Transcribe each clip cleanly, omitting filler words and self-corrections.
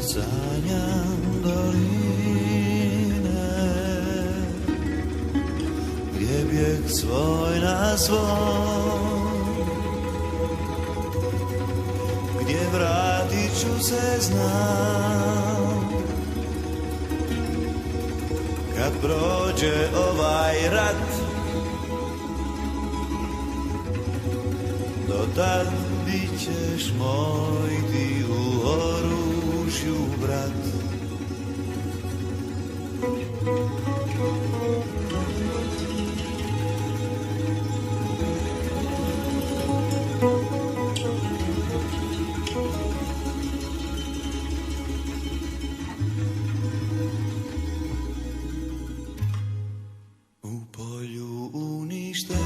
Sáňam doline, kde bieh svoj na svoj, kde vrátiču se znám, kad prođe ovaj rat, dotad bit ćeš moj ti u oružju brat. U polju uništenja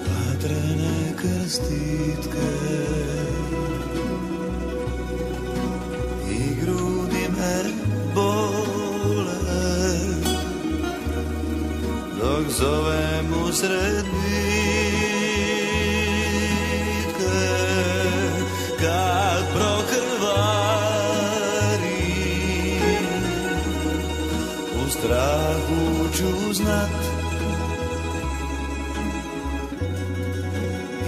vatrene krstitke i grudi me bole, dok zovem usred bitke, kad prokrvarim, u strahu ću znat,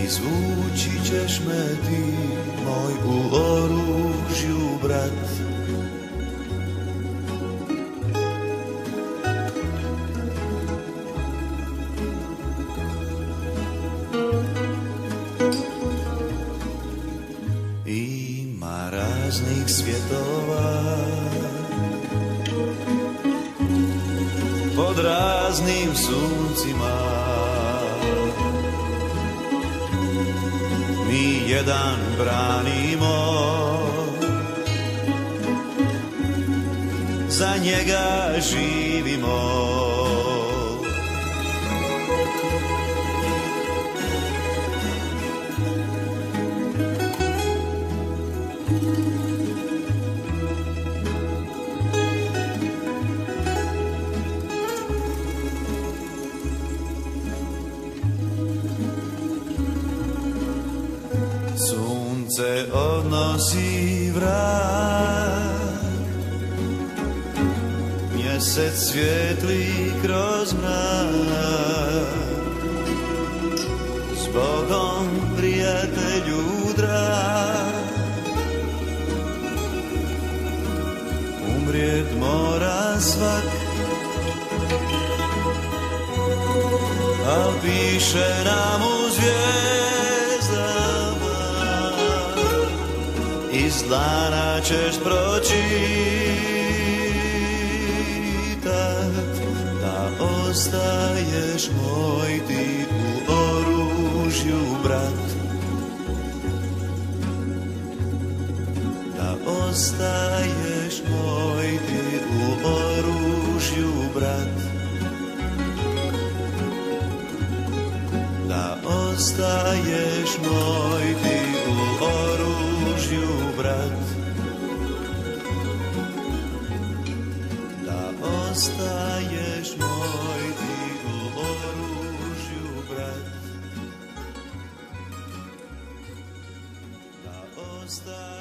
izvući ćeš me ti, moj u oružju brat. Ima raznih svjetova pod raznim suncima, mi jedan branimo, za njega živimo. Sunce odnosi vrat, mjesec svijetli kroz mrak. S Bogom, prijatelju drag, umrijet mora svak, al piše nam u zvijezdama, iz dlana ćeš pročitat, da ostaješ moj ti u oružju brat, da ostaješ moj ti u oružju brat, da ostaješ moj ti u oružju brat, da ostaješ moj ti u oružju brat, da ostaješ